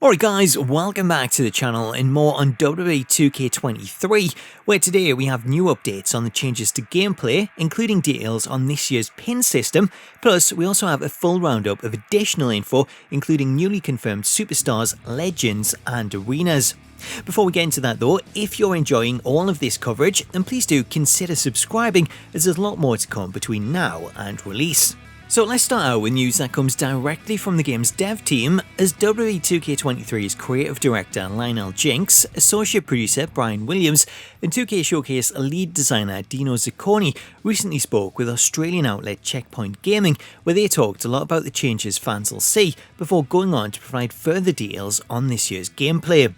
Alright guys, welcome back to the channel and more on WWE 2K23, where today we have new updates on the changes to gameplay, including details on this year's pin system, plus we also have a full roundup of additional info, including newly confirmed superstars, legends and arenas. Before we get into that though, if you're enjoying all of this coverage, then please do consider subscribing, as there's a lot more to come between now and release. So let's start out with news that comes directly from the game's dev team, as WWE 2K23's creative director Lynell Jinks, associate producer Bryan Williams, and 2K Showcase lead designer Dino Zucconi recently spoke with Australian outlet Checkpoint Gaming, where they talked a lot about the changes fans will see before going on to provide further details on this year's gameplay.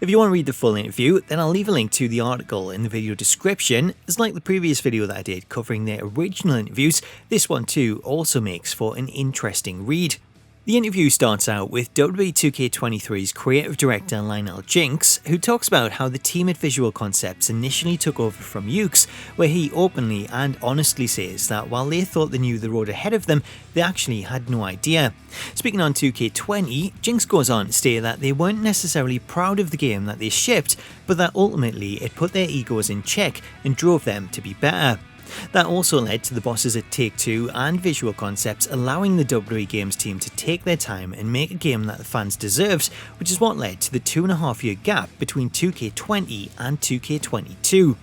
If you want to read the full interview, then I'll leave a link to the article in the video description, as like the previous video that I did covering their original interviews, this one too also makes for an interesting read. The interview starts out with WWE 2K23's creative director Lynell Jinks, who talks about how the team at Visual Concepts initially took over from Yuke's, where he openly and honestly says that while they thought they knew the road ahead of them, they actually had no idea. Speaking on 2K20, Jinks goes on to state that they weren't necessarily proud of the game that they shipped, but that ultimately it put their egos in check and drove them to be better. That also led to the bosses at Take-Two and Visual Concepts allowing the WWE Games team to take their time and make a game that the fans deserved, which is what led to the 2.5-year gap between 2K20 and 2K22.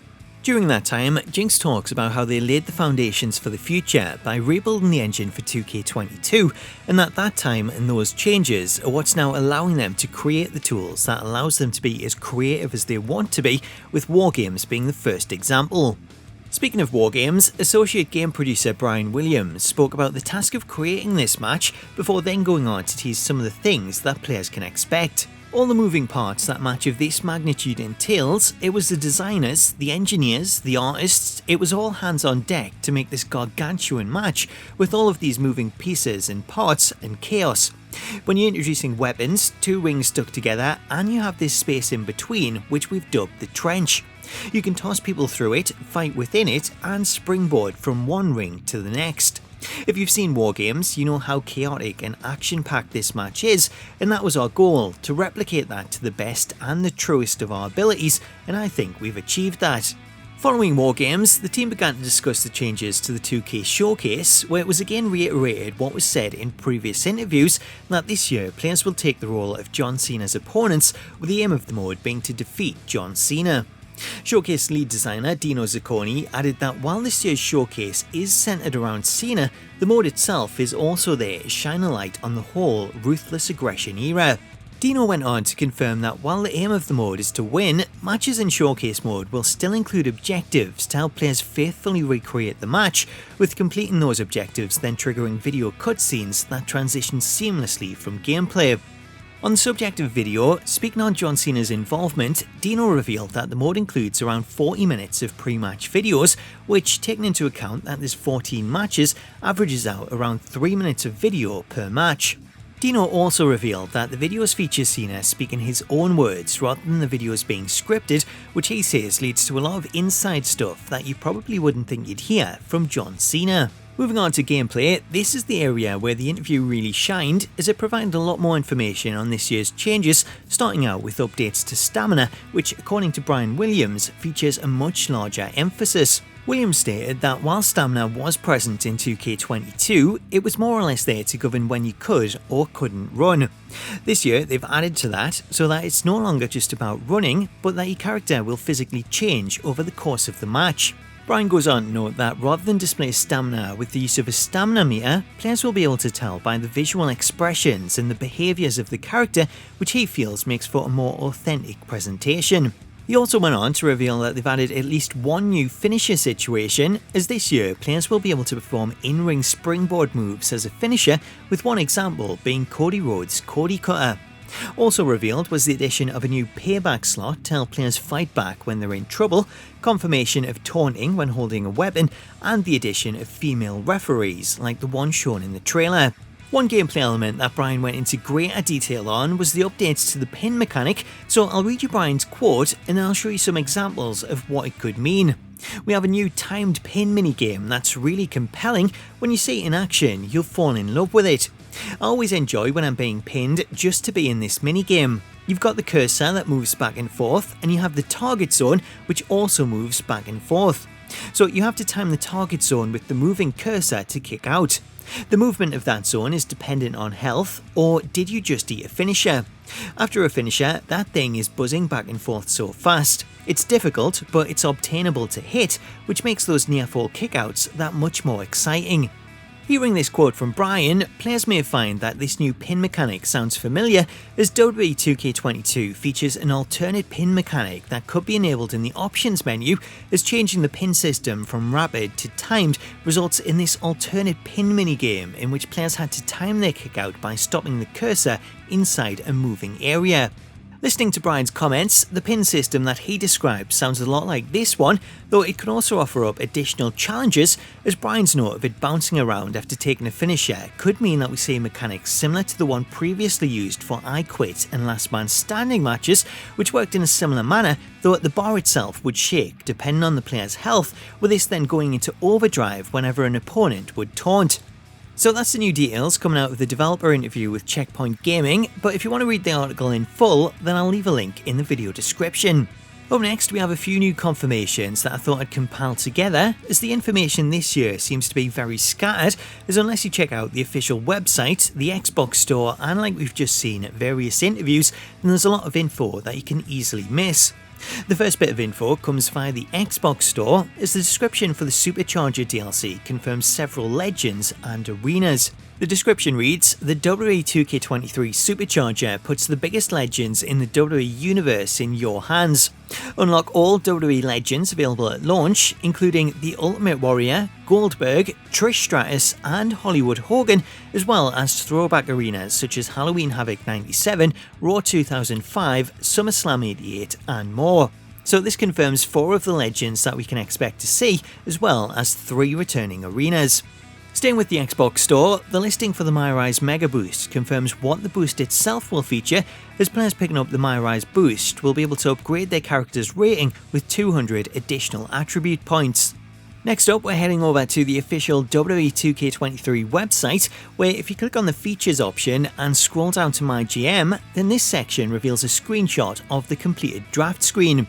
During that time, Jinks talks about how they laid the foundations for the future by rebuilding the engine for 2K22, and that time and those changes are what's now allowing them to create the tools that allows them to be as creative as they want to be, with Wargames being the first example. Speaking of Wargames, associate game producer Bryan Williams spoke about the task of creating this match before then going on to tease some of the things that players can expect. All the moving parts that match of this magnitude entails, it was the designers, the engineers, the artists, it was all hands on deck to make this gargantuan match with all of these moving pieces and parts and chaos. When you're introducing weapons, two rings stuck together, and you have this space in between, which we've dubbed the trench. You can toss people through it, fight within it, and springboard from one ring to the next. If you've seen Wargames, you know how chaotic and action-packed this match is, and that was our goal, to replicate that to the best and the truest of our abilities, and I think we've achieved that. Following Wargames, the team began to discuss the changes to the 2K Showcase, where it was again reiterated what was said in previous interviews, that this year players will take the role of John Cena's opponents, with the aim of the mode being to defeat John Cena. Showcase lead designer Dino Zucconi added that while this year's showcase is centered around Cena, the mode itself is also there to shine a light on the whole ruthless aggression era. Dino went on to confirm that while the aim of the mode is to win, matches in Showcase mode will still include objectives to help players faithfully recreate the match, with completing those objectives then triggering video cutscenes that transition seamlessly from gameplay. On the subject of video, speaking on John Cena's involvement, Dino revealed that the mode includes around 40 minutes of pre-match videos, which, taking into account that there's 14 matches, averages out around 3 minutes of video per match. Dino also revealed that the videos feature Cena speaking his own words rather than the videos being scripted, which he says leads to a lot of inside stuff that you probably wouldn't think you'd hear from John Cena. Moving on to gameplay, this is the area where the interview really shined, as it provided a lot more information on this year's changes, starting out with updates to stamina, which according to Bryan Williams features a much larger emphasis. Williams stated that while stamina was present in 2K22, it was more or less there to govern when you could or couldn't run. This year they've added to that, so that it's no longer just about running, but that your character will physically change over the course of the match. Bryan goes on to note that rather than display stamina with the use of a stamina meter, players will be able to tell by the visual expressions and the behaviours of the character, which he feels makes for a more authentic presentation. He also went on to reveal that they've added at least one new finisher situation, as this year players will be able to perform in-ring springboard moves as a finisher, with one example being Cody Rhodes' Cody Cutter. Also revealed was the addition of a new payback slot to help players fight back when they're in trouble, confirmation of taunting when holding a weapon, and the addition of female referees like the one shown in the trailer. One gameplay element that Bryan went into greater detail on was the updates to the pin mechanic, so I'll read you Bryan's quote and then I'll show you some examples of what it could mean. We have a new timed pin minigame that's really compelling. When you see it in action, you'll fall in love with it. I always enjoy when I'm being pinned just to be in this minigame. You've got the cursor that moves back and forth, and you have the target zone which also moves back and forth. So you have to time the target zone with the moving cursor to kick out. The movement of that zone is dependent on health, or did you just eat a finisher? After a finisher, that thing is buzzing back and forth so fast. It's difficult, but it's obtainable to hit, which makes those near-fall kickouts that much more exciting. Hearing this quote from Bryan, players may find that this new pin mechanic sounds familiar, as WWE 2K23 features an alternate pin mechanic that could be enabled in the options menu, as changing the pin system from rapid to timed results in this alternate pin minigame in which players had to time their kickout by stopping the cursor inside a moving area. Listening to Bryan's comments, the pin system that he described sounds a lot like this one, though it can also offer up additional challenges, as Bryan's note of it bouncing around after taking a finisher could mean that we see a mechanic similar to the one previously used for I Quit and Last Man Standing matches, which worked in a similar manner, though the bar itself would shake depending on the player's health, with this then going into overdrive whenever an opponent would taunt. So that's the new details coming out of the developer interview with Checkpoint Gaming, but if you want to read the article in full, then I'll leave a link in the video description. Up next, we have a few new confirmations that I thought I'd compile together, as the information this year seems to be very scattered, as unless you check out the official website, the Xbox store, and like we've just seen at various interviews, then there's a lot of info that you can easily miss. The first bit of info comes via the Xbox store, as the description for the Supercharger DLC confirms several legends and arenas. The description reads, "The WWE 2K23 Supercharger puts the biggest legends in the WWE universe in your hands. Unlock all WWE legends available at launch, including The Ultimate Warrior, Goldberg, Trish Stratus and Hollywood Hogan, as well as throwback arenas such as Halloween Havoc 97, Raw 2005, SummerSlam 88 and more." So this confirms 4 of the legends that we can expect to see, as well as 3 returning arenas. Staying with the Xbox store, the listing for the MyRise Mega Boost confirms what the boost itself will feature, as players picking up the MyRise Boost will be able to upgrade their character's rating with 200 additional attribute points. Next up, we're heading over to the official WWE 2K23 website, where if you click on the features option and scroll down to MyGM, then this section reveals a screenshot of the completed draft screen.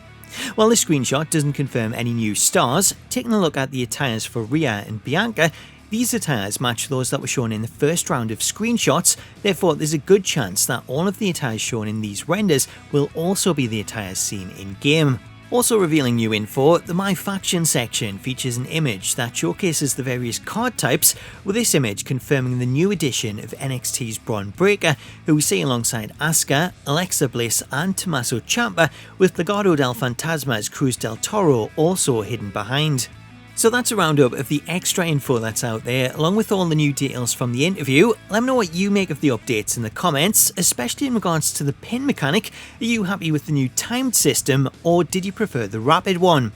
While this screenshot doesn't confirm any new stars, taking a look at the attires for Rhea and Bianca, these attires match those that were shown in the first round of screenshots, therefore there's a good chance that all of the attires shown in these renders will also be the attires seen in-game. Also revealing new info, the My Faction section features an image that showcases the various card types, with this image confirming the new addition of NXT's Bron Breakker, who we see alongside Asuka, Alexa Bliss and Tommaso Ciampa, with Legado del Fantasma's Cruz del Toro also hidden behind. So that's a roundup of the extra info that's out there, along with all the new details from the interview. Let me know what you make of the updates in the comments, especially in regards to the pin mechanic. Are you happy with the new timed system, or did you prefer the rapid one?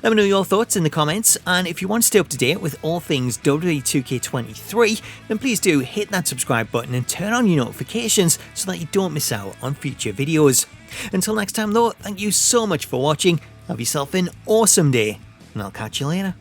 Let me know your thoughts in the comments, and if you want to stay up to date with all things WWE 2K23, then please do hit that subscribe button and turn on your notifications so that you don't miss out on future videos. Until next time though, thank you so much for watching, have yourself an awesome day, and I'll catch you later.